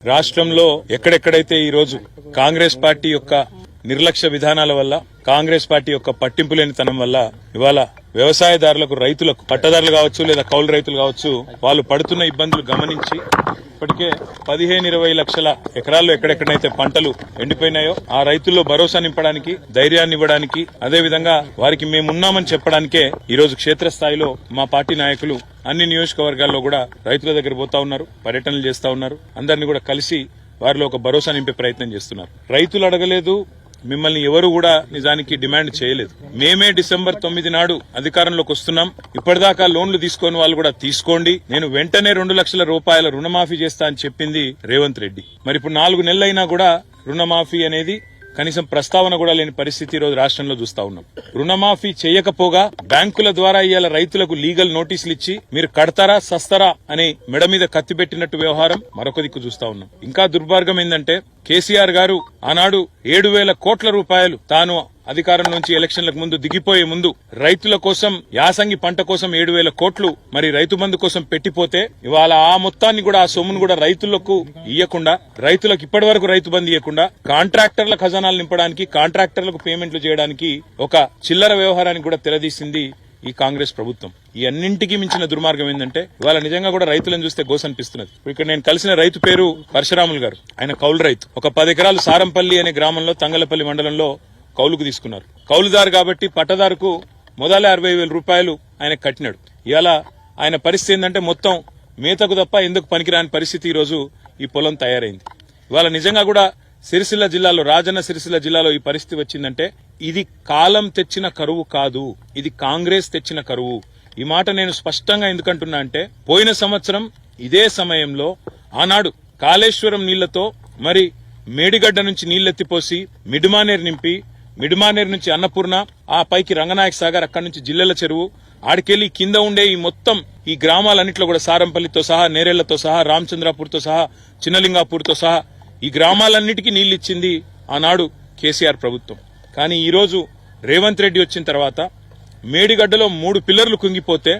రాష్ట్రంలో ఎక్కడెక్కడైతే ఈ రోజు కాంగ్రెస్ పార్టీ యొక్క నిర్లక్ష్య విధానాల వల్ల కాంగ్రెస్ పార్టీ యొక్క పట్టింపు లేనితనం వల్ల ఇవాళ వ్యవసాయదారులకు రైతులకు పట్టదారులు కావచ్చు లేదా కౌలు రైతులు కావచ్చు వాళ్ళు పడుతున్న ఇబ్బందులు గమనించి ఇప్పటికే 15-20 లక్షల ఎకరాల్లో ఎక్కడెక్కడైతే పంటలు ఎండిపోయినాయో ఆ రైతుల్లో భరోసా నింపడానికి ధైర్యాన్ని ఇవ్వడానికి అదేవిధంగా వారికి మేమున్నామని చెప్పడానికే ఈ రోజు క్షేత్రస్థాయిలో మా పార్టీ నాయకులు అన్ని నియోజకవర్గాల్లో కూడా రైతుల దగ్గర పోతా ఉన్నారు, పర్యటనలు చేస్తా ఉన్నారు. అందరినీ కూడా కలిసి వారిలో ఒక భరోసా నింపే ప్రయత్నం చేస్తున్నారు. రైతులు అడగలేదు, మిమ్మల్ని ఎవరు కూడా నిజానికి డిమాండ్ చేయలేదు. మేమే డిసెంబర్ 9 నాడు అధికారంలోకి వస్తున్నాం. ఇప్పటిదాకా లోన్లు తీసుకొని వాళ్ళు కూడా తీసుకోండి, నేను వెంటనే 2 లక్షల రూపాయల రుణమాఫీ చేస్తా అని చెప్పింది రేవంత్ రెడ్డి. మరి ఇప్పుడు 4 నెలలైనా కూడా రుణమాఫీ అనేది కనీసం ప్రస్తావన కూడా లేని పరిస్థితి ఈ రోజు రాష్ట్రంలో చూస్తా ఉన్నాం. రుణమాఫీ చేయకపోగా బ్యాంకుల ద్వారా ఇవాళ రైతులకు లీగల్ నోటీసులు ఇచ్చి మీరు కడతారా సస్తారా అని మెడ మీద కత్తి పెట్టినట్టు వ్యవహారం మరొక దిక్కు చూస్తా ఉన్నాం. ఇంకా దుర్మార్గం ఏంటంటే కేసీఆర్ గారు ఆనాడు 7,000 కోట్ల రూపాయలు తాను అధికారం నుంచి ఎలక్షన్లకు ముందు దిగిపోయే ముందు రైతుల కోసం యాసంగి పంట కోసం 7,000 కోట్లు మరి రైతు బంధు కోసం పెట్టిపోతే ఇవాళ ఆ మొత్తాన్ని కూడా ఆ సొమ్మును కూడా రైతులకు ఇయ్యకుండా రైతులకు ఇప్పటి వరకు రైతు బంధు ఇవ్వకుండా కాంట్రాక్టర్ల ఖజానాలు నింపడానికి కాంట్రాక్టర్లకు పేమెంట్లు చేయడానికి ఒక చిల్లర వ్యవహారానికి కూడా తెరదీసింది ఈ కాంగ్రెస్ ప్రభుత్వం. ఈ అన్నింటికి మించిన దుర్మార్గం ఏంటంటే ఇవాళ నిజంగా కూడా రైతులను చూస్తే గోస అనిపిస్తున్నది. ఇక్కడ నేను కలిసిన రైతు పేరు పరశురాములు గారు. ఆయన కౌలు రైతు. ఒక 10 ఎకరాలు సారంపల్లి అనే గ్రామంలో తంగలపల్లి మండలంలో కౌలుకు తీసుకున్నారు. కౌలుదారు కాబట్టి పట్టదారుకు మొదలే 60,000 రూపాయలు ఆయన కట్టినాడు. ఇవాళ ఆయన పరిస్థితి ఏంటంటే మొత్తం మేతకు తప్ప ఎందుకు పనికిరాని పరిస్థితి ఈ రోజు ఈ పొలం తయారైంది. ఇవాళ నిజంగా కూడా సిరిసిల్ల జిల్లాలో రాజన్న సిరిసిల్ల జిల్లాలో ఈ పరిస్థితి వచ్చిందంటే ఇది కాలం తెచ్చిన కరువు కాదు, ఇది కాంగ్రెస్ తెచ్చిన కరువు. ఈ మాట నేను స్పష్టంగా ఎందుకంటున్నా అంటే పోయిన సంవత్సరం ఇదే సమయంలో ఆనాడు కాళేశ్వరం నీళ్లతో మరి మేడిగడ్డ నుంచి నీళ్లెత్తిపోసి మిడ్మానేర్ నింపి మిడ్మానేర్ నుంచి అన్నపూర్ణ ఆ పైకి రంగనాయక సాగర్ అక్కడి నుంచి జిల్లెల చెరువు ఆడికెళ్లి కింద ఉండే ఈ మొత్తం ఈ గ్రామాలన్నింటిలో కూడా సారంపల్లితో సహా నేరేళ్లతో సహా రామచంద్రాపూర్తో సహా చిన్నలింగాపూర్తో సహా ఈ గ్రామాలన్నిటికీ నీళ్లిచ్చింది ఆనాడు కేసీఆర్ ప్రభుత్వం. కానీ ఈ రోజు రేవంత్ రెడ్డి వచ్చిన తర్వాత మేడిగడ్డలో 3 పిల్లర్లు కుంగిపోతే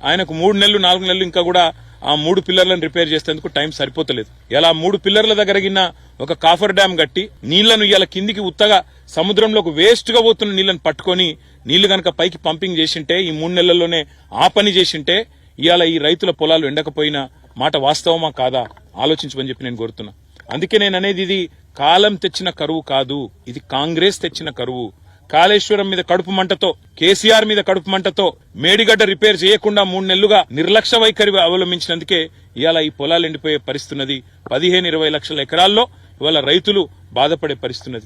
ఆయనకు 3 నెలలు 4 నెలలు ఇంకా కూడా ఆ 3 పిల్లర్లను రిపేర్ చేసేందుకు టైం సరిపోతలేదు. ఇలా 3 పిల్లర్ల దగ్గరగిన ఒక కాఫర్ డ్యాం కట్టి నీళ్లను ఇలా కిందికి ఉత్తగా సముద్రంలోకి వేస్ట్ గా పోతున్న నీళ్లను పట్టుకొని నీళ్లు గనక పైకి పంపింగ్ చేసింటే ఈ 3 నెలల్లోనే ఆ పని చేసింటే ఇవాళ ఈ రైతుల పొలాలు ఎండకపోయిన మాట వాస్తవమా కాదా ఆలోచించమని చెప్పి నేను కోరుతున్నా. అందుకే నేను అనేది ఇది కాలం తెచ్చిన కరువు కాదు, ఇది కాంగ్రెస్ తెచ్చిన కరువు. కాళేశ్వరం మీద కడుపు మంటతో కేసీఆర్ మీద కడుపు మంటతో మేడిగడ్డ రిపేర్ చేయకుండా 3 నెలలుగా నిర్లక్ష్య వైఖరి అవలంబించినందుకే ఇవాళ ఈ పొలాలు ఎండిపోయే పరిస్థితున్నది. 15-20 లక్షల ఎకరాల్లో ఇవాళ రైతులు బాధపడే పరిస్థితున్నది.